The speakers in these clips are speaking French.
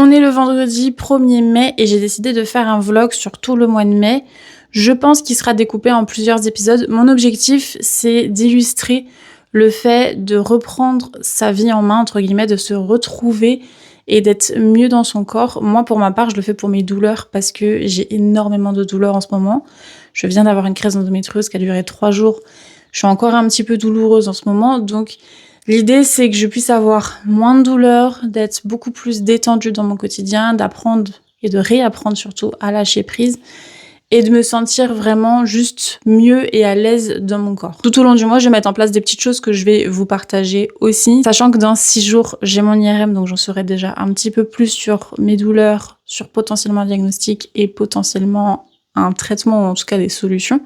On est le vendredi 1er mai et j'ai décidé de faire un vlog sur tout le mois de mai. Je pense qu'il sera découpé en plusieurs épisodes. Mon objectif, c'est d'illustrer le fait de reprendre sa vie en main, entre guillemets, de se retrouver et d'être mieux dans son corps. Moi, pour ma part, je le fais pour mes douleurs parce que j'ai énormément de douleurs en ce moment. Je viens d'avoir une crise d'endométriose qui a duré 3 jours. Je suis encore un petit peu douloureuse en ce moment, donc l'idée, c'est que je puisse avoir moins de douleurs, d'être beaucoup plus détendue dans mon quotidien, d'apprendre et de réapprendre surtout à lâcher prise et de me sentir vraiment juste mieux et à l'aise dans mon corps. Tout au long du mois, je vais mettre en place des petites choses que je vais vous partager aussi, sachant que dans 6 jours, j'ai mon IRM, donc j'en saurai déjà un petit peu plus sur mes douleurs, sur potentiellement un diagnostic et potentiellement un traitement, ou en tout cas des solutions.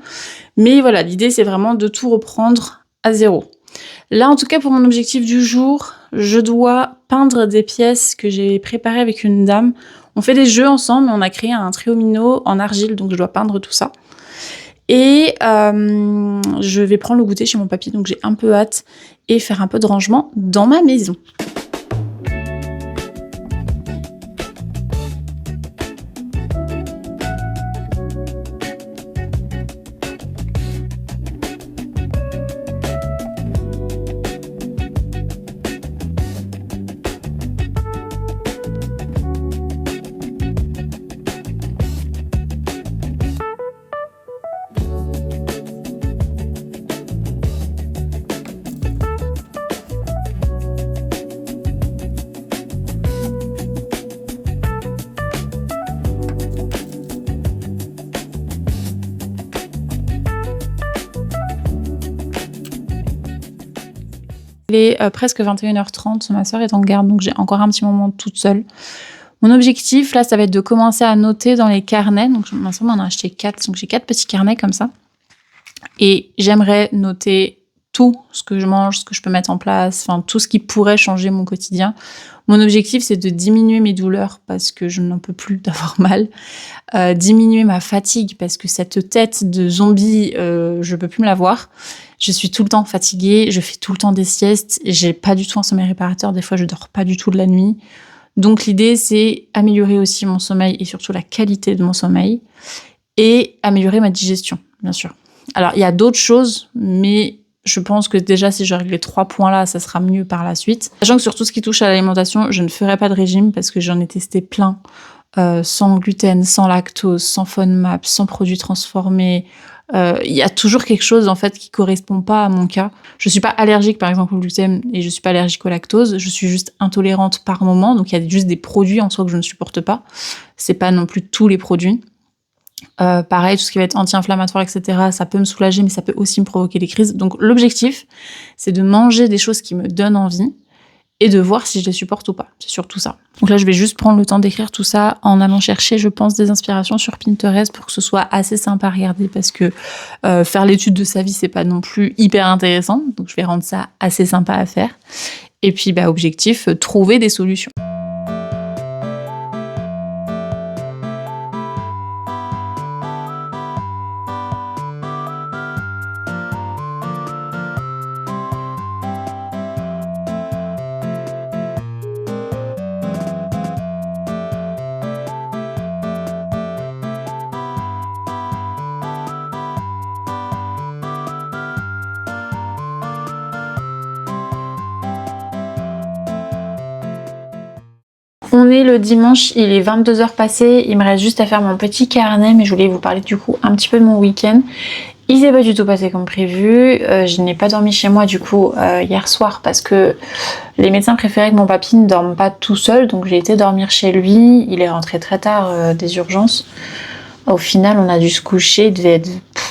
Mais voilà, l'idée, c'est vraiment de tout reprendre à zéro. Là, en tout cas, pour mon objectif du jour, je dois peindre des pièces que j'ai préparées avec une dame. On fait des jeux ensemble, mais on a créé un triomino en argile, donc je dois peindre tout ça. Et je vais prendre le goûter chez mon papy, donc j'ai un peu hâte, et faire un peu de rangement dans ma maison. Il est presque 21h30, ma soeur est en garde, donc j'ai encore un petit moment toute seule. Mon objectif, là, ça va être de commencer à noter dans les carnets. Donc, ma soeur m'en a acheté 4, donc j'ai 4 petits carnets comme ça. Et j'aimerais noter tout ce que je mange, ce que je peux mettre en place, enfin tout ce qui pourrait changer mon quotidien. Mon objectif, c'est de diminuer mes douleurs parce que je n'en peux plus d'avoir mal. Diminuer ma fatigue parce que cette tête de zombie, je peux plus me la voir. Je suis tout le temps fatiguée, je fais tout le temps des siestes, j'ai pas du tout un sommeil réparateur, des fois je dors pas du tout de la nuit. Donc l'idée, c'est améliorer aussi mon sommeil et surtout la qualité de mon sommeil et améliorer ma digestion, bien sûr. Alors, il y a d'autres choses, mais je pense que déjà, si je règle les 3 points-là, ça sera mieux par la suite. Sachant que sur tout ce qui touche à l'alimentation, je ne ferai pas de régime parce que j'en ai testé plein. Sans gluten, sans lactose, sans FODMAP, sans produits transformés. Il y a toujours quelque chose en fait qui correspond pas à mon cas. Je suis pas allergique par exemple au gluten et je suis pas allergique au lactose. Je suis juste intolérante par moment. Donc il y a juste des produits en soi que je ne supporte pas. C'est pas non plus tous les produits. Pareil, tout ce qui va être anti-inflammatoire, etc., ça peut me soulager, mais ça peut aussi me provoquer des crises. Donc l'objectif, c'est de manger des choses qui me donnent envie et de voir si je les supporte ou pas. C'est surtout ça. Donc là, je vais juste prendre le temps d'écrire tout ça en allant chercher, je pense, des inspirations sur Pinterest pour que ce soit assez sympa à regarder parce que faire l'étude de sa vie, c'est pas non plus hyper intéressant. Donc je vais rendre ça assez sympa à faire. Et puis, objectif, trouver des solutions. On est le dimanche, il est 22h passé, il me reste juste à faire mon petit carnet, mais je voulais vous parler du coup un petit peu de mon week-end. Il s'est pas du tout passé comme prévu, je n'ai pas dormi chez moi du coup hier soir parce que les médecins préféraient que mon papy ne dorme pas tout seul, donc j'ai été dormir chez lui, il est rentré très tard des urgences. Au final, on a dû se coucher, il devait être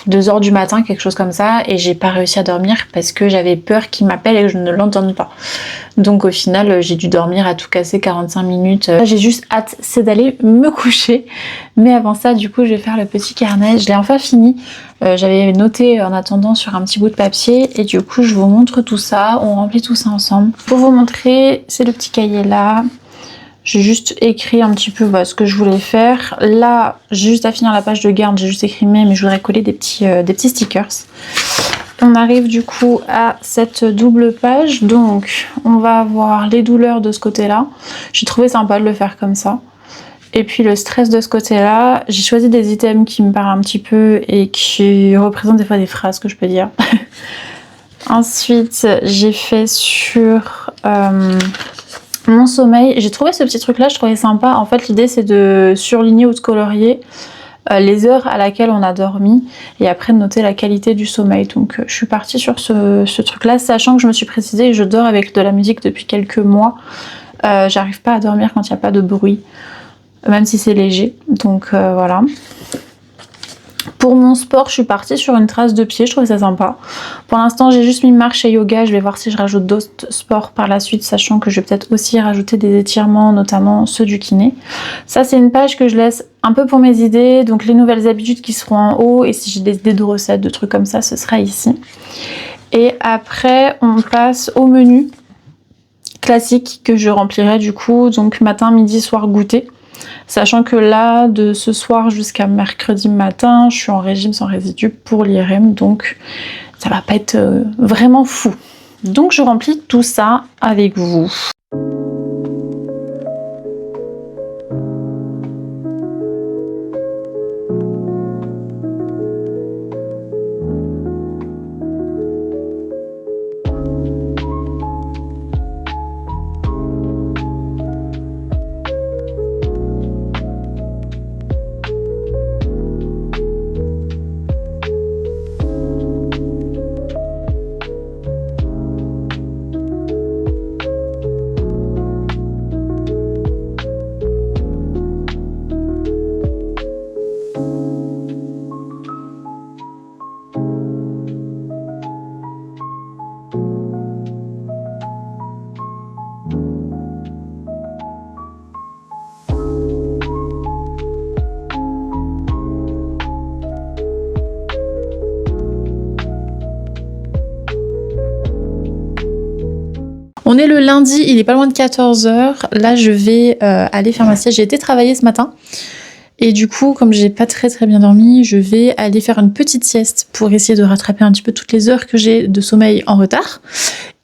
2h du matin, quelque chose comme ça, et j'ai pas réussi à dormir parce que j'avais peur qu'il m'appelle et que je ne l'entende pas. Donc au final, j'ai dû dormir à tout casser 45 minutes. Là, j'ai juste hâte, c'est d'aller me coucher. Mais avant ça, du coup, je vais faire le petit carnet. Je l'ai enfin fini. J'avais noté en attendant sur un petit bout de papier, et du coup, je vous montre tout ça. On remplit tout ça ensemble. Pour vous montrer, c'est le petit cahier là. J'ai juste écrit un petit peu ce que je voulais faire. Là, j'ai juste à finir la page de garde, j'ai juste écrit mais je voudrais coller des petits stickers. On arrive du coup à cette double page. Donc, on va avoir les douleurs de ce côté-là. J'ai trouvé sympa de le faire comme ça. Et puis le stress de ce côté-là. J'ai choisi des items qui me parlent un petit peu et qui représentent des fois des phrases que je peux dire. Ensuite, j'ai fait sur mon sommeil. J'ai trouvé ce petit truc-là, je trouvais sympa. En fait, l'idée, c'est de surligner ou de colorier les heures à laquelle on a dormi et après de noter la qualité du sommeil. Donc je suis partie sur ce truc là, sachant que je me suis précisée, je dors avec de la musique depuis quelques mois. J'arrive pas à dormir quand il n'y a pas de bruit, même si c'est léger. Donc voilà. Pour mon sport, je suis partie sur une trace de pied, je trouvais ça sympa. Pour l'instant, j'ai juste mis marche et yoga. Je vais voir si je rajoute d'autres sports par la suite, sachant que je vais peut-être aussi rajouter des étirements, notamment ceux du kiné. Ça, c'est une page que je laisse un peu pour mes idées, donc les nouvelles habitudes qui seront en haut, et si j'ai des idées de recettes, de trucs comme ça, ce sera ici. Et après, on passe au menu classique que je remplirai du coup, donc matin, midi, soir, goûter. Sachant que là, de ce soir jusqu'à mercredi matin, je suis en régime sans résidus pour l'IRM, donc ça va pas être vraiment fou. Donc je remplis tout ça avec vous. On est le lundi, il est pas loin de 14h. Là, je vais aller faire ma sieste. J'ai été travailler ce matin. Et du coup, comme j'ai pas très bien dormi, je vais aller faire une petite sieste pour essayer de rattraper un petit peu toutes les heures que j'ai de sommeil en retard.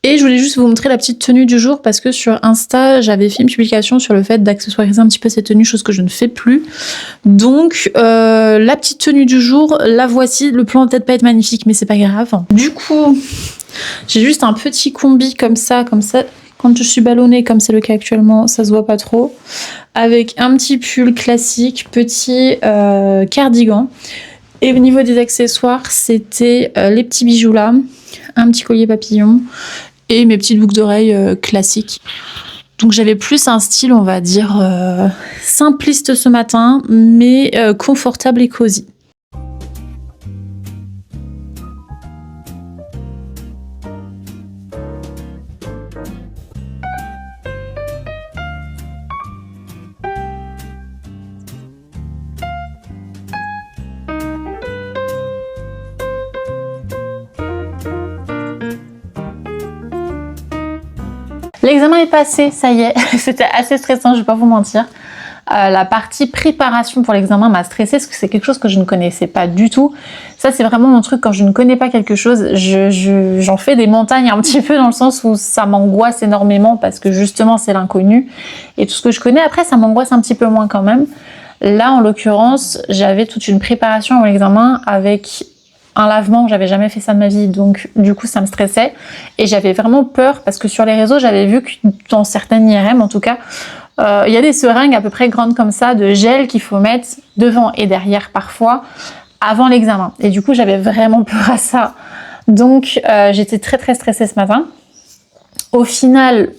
Et je voulais juste vous montrer la petite tenue du jour parce que sur Insta, j'avais fait une publication sur le fait d'accessoiriser un petit peu cette tenue, chose que je ne fais plus. Donc, la petite tenue du jour, la voici. Le plan va peut-être pas être magnifique, mais c'est pas grave. Du coup, j'ai juste un petit combi comme ça. Quand je suis ballonnée, comme c'est le cas actuellement, ça se voit pas trop. Avec un petit pull classique, petit cardigan. Et au niveau des accessoires, c'était les petits bijoux là, un petit collier papillon et mes petites boucles d'oreilles classiques. Donc j'avais plus un style, on va dire, simpliste ce matin, mais confortable et cosy. L'examen est passé, ça y est. C'était assez stressant, je vais pas vous mentir. La partie préparation pour l'examen m'a stressée parce que c'est quelque chose que je ne connaissais pas du tout. Ça, c'est vraiment mon truc. Quand je ne connais pas quelque chose, j'en fais des montagnes un petit peu dans le sens où ça m'angoisse énormément parce que justement, c'est l'inconnu. Et tout ce que je connais, après, ça m'angoisse un petit peu moins quand même. Là, en l'occurrence, j'avais toute une préparation avant l'examen avec un lavement, j'avais jamais fait ça de ma vie, donc du coup ça me stressait et j'avais vraiment peur parce que sur les réseaux j'avais vu que dans certaines IRM en tout cas il y a des seringues à peu près grandes comme ça de gel qu'il faut mettre devant et derrière parfois avant l'examen et du coup j'avais vraiment peur à ça, donc j'étais très stressée ce matin. Au final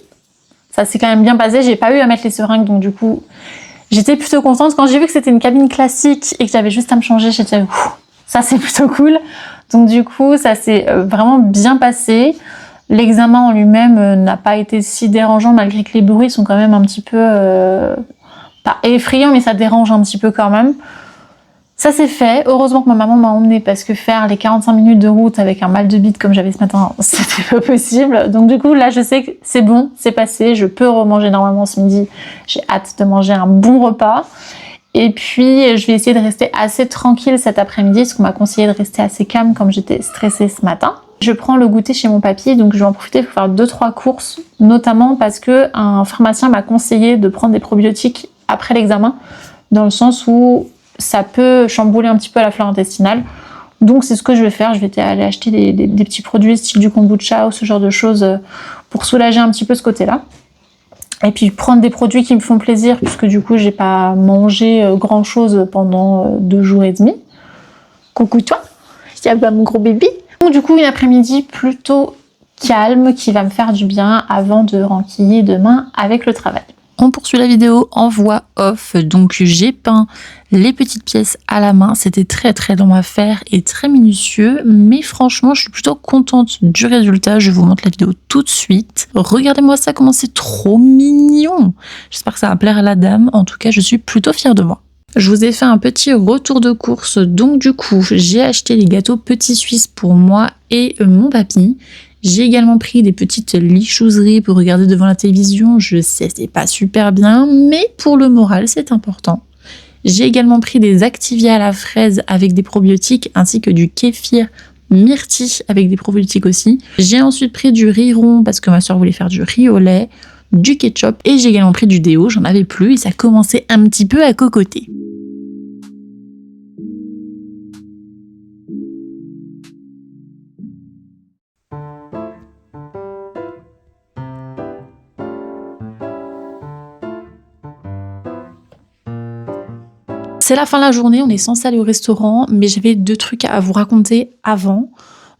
ça s'est quand même bien passé, j'ai pas eu à mettre les seringues donc du coup j'étais plutôt contente. Quand j'ai vu que c'était une cabine classique et que j'avais juste à me changer, j'étais ça c'est plutôt cool. Donc du coup, ça s'est vraiment bien passé. L'examen en lui-même n'a pas été si dérangeant malgré que les bruits sont quand même un petit peu... pas effrayants, mais ça dérange un petit peu quand même. Ça s'est fait. Heureusement que ma maman m'a emmenée parce que faire les 45 minutes de route avec un mal de bite comme j'avais ce matin, c'était pas possible. Donc du coup, là, je sais que c'est bon, c'est passé. Je peux remanger normalement ce midi. J'ai hâte de manger un bon repas. Et puis, je vais essayer de rester assez tranquille cet après-midi, parce qu'on m'a conseillé de rester assez calme comme j'étais stressée ce matin. Je prends le goûter chez mon papy, donc je vais en profiter pour faire 2-3 courses, notamment parce que un pharmacien m'a conseillé de prendre des probiotiques après l'examen, dans le sens où ça peut chambouler un petit peu la flore intestinale. Donc c'est ce que je vais faire, je vais aller acheter des petits produits style du kombucha ou ce genre de choses pour soulager un petit peu ce côté-là. Et puis prendre des produits qui me font plaisir, puisque du coup j'ai pas mangé grand chose pendant 2 jours et demi. Coucou toi, c'est pas mon gros bébé. Donc du coup une après-midi plutôt calme qui va me faire du bien avant de renquiller demain avec le travail. On poursuit la vidéo en voix off, donc j'ai peint les petites pièces à la main, c'était très long à faire et très minutieux, mais franchement je suis plutôt contente du résultat, je vous montre la vidéo tout de suite. Regardez-moi ça, comment c'est trop mignon. J'espère que ça va plaire à la dame, en tout cas je suis plutôt fière de moi. Je vous ai fait un petit retour de course, donc du coup j'ai acheté les gâteaux petits suisses pour moi et mon papy. J'ai également pris des petites lichouseries pour regarder devant la télévision. Je sais, c'est pas super bien, mais pour le moral, c'est important. J'ai également pris des Activia à la fraise avec des probiotiques, ainsi que du kéfir myrtille avec des probiotiques aussi. J'ai ensuite pris du riz rond parce que ma soeur voulait faire du riz au lait, du ketchup, et j'ai également pris du déo, j'en avais plus et ça commençait un petit peu à cocoter. C'est la fin de la journée, on est censé aller au restaurant, mais j'avais 2 trucs à vous raconter avant.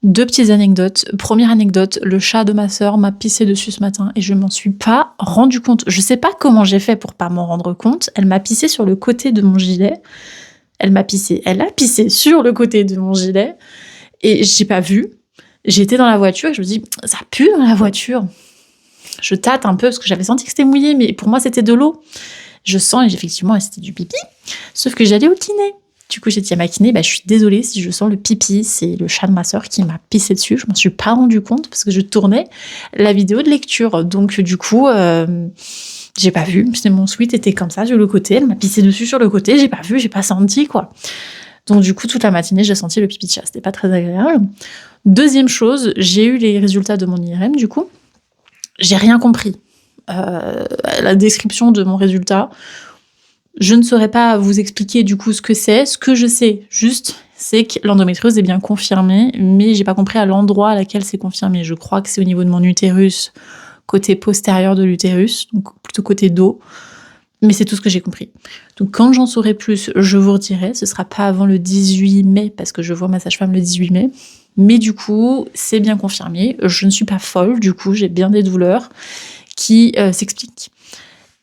2 petites anecdotes. Première anecdote, le chat de ma sœur m'a pissé dessus ce matin et je m'en suis pas rendu compte. Je sais pas comment j'ai fait pour pas m'en rendre compte. Elle m'a pissé sur le côté de mon gilet. Elle a pissé sur le côté de mon gilet et j'ai pas vu. J'étais dans la voiture et je me dis, ça pue dans la voiture. Je tâte un peu parce que j'avais senti que c'était mouillé, mais pour moi c'était de l'eau. Je sens, et effectivement, c'était du pipi. Sauf que j'allais au kiné. Du coup, j'ai dit à ma kiné, je suis désolée si je sens le pipi. C'est le chat de ma sœur qui m'a pissé dessus. Je m'en suis pas rendu compte parce que je tournais la vidéo de lecture. Donc, du coup, j'ai pas vu. Mon sweat était comme ça, sur le côté. Elle m'a pissé dessus sur le côté. J'ai pas vu, j'ai pas senti, quoi. Donc, du coup, toute la matinée, j'ai senti le pipi de chat. C'était pas très agréable. Deuxième chose, j'ai eu les résultats de mon IRM, du coup. J'ai rien compris. La description de mon résultat. Je ne saurais pas vous expliquer du coup ce que c'est. Ce que je sais juste, c'est que l'endométriose est bien confirmée, mais j'ai pas compris à l'endroit à laquelle c'est confirmé. Je crois que c'est au niveau de mon utérus, côté postérieur de l'utérus, donc plutôt côté dos. Mais c'est tout ce que j'ai compris. Donc quand j'en saurai plus, je vous redirai. Ce sera pas avant le 18 mai, parce que je vois ma sage-femme le 18 mai. Mais du coup, c'est bien confirmé. Je ne suis pas folle, du coup, j'ai bien des douleurs qui s'expliquent.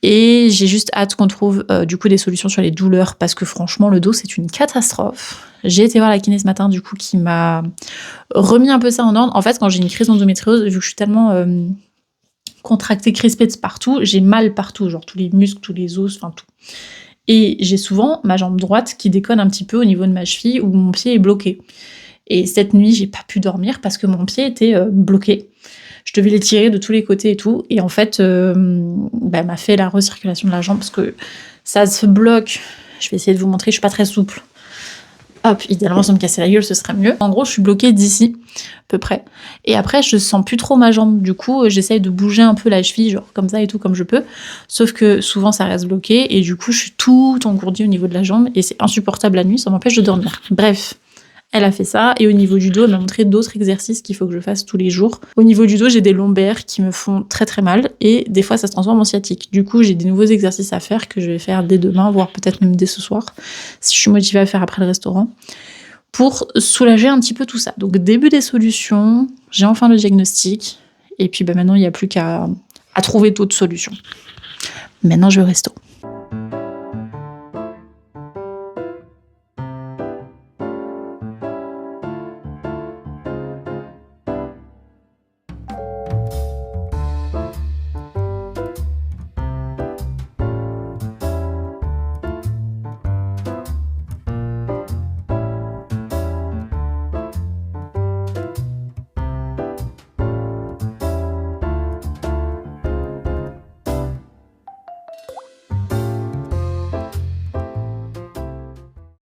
Et j'ai juste hâte qu'on trouve du coup des solutions sur les douleurs, parce que franchement, le dos, c'est une catastrophe. J'ai été voir la kiné ce matin, du coup, qui m'a remis un peu ça en ordre. En fait, quand j'ai une crise d'endométriose, vu que je suis tellement contractée, crispée de partout, j'ai mal partout, genre tous les muscles, tous les os, enfin tout. Et j'ai souvent ma jambe droite qui déconne un petit peu au niveau de ma cheville, où mon pied est bloqué. Et cette nuit, j'ai pas pu dormir parce que mon pied était bloqué. Je devais les tirer de tous les côtés et tout. Et en fait, m'a fait la recirculation de la jambe parce que ça se bloque. Je vais essayer de vous montrer, je suis pas très souple. Hop, idéalement, sans me casser la gueule, ce serait mieux. En gros, je suis bloquée d'ici, à peu près. Et après, je sens plus trop ma jambe. Du coup, j'essaye de bouger un peu la cheville, genre comme ça et tout, comme je peux. Sauf que souvent, ça reste bloqué. Et du coup, je suis tout engourdie au niveau de la jambe. Et c'est insupportable la nuit, ça m'empêche de dormir. Bref. Elle a fait ça, et au niveau du dos, elle m'a montré d'autres exercices qu'il faut que je fasse tous les jours. Au niveau du dos, j'ai des lombaires qui me font très mal, et des fois ça se transforme en sciatique. Du coup, j'ai des nouveaux exercices à faire que je vais faire dès demain, voire peut-être même dès ce soir, si je suis motivée à faire après le restaurant, pour soulager un petit peu tout ça. Donc début des solutions, j'ai enfin le diagnostic, et puis maintenant il n'y a plus qu'à trouver d'autres solutions. Maintenant je vais au resto.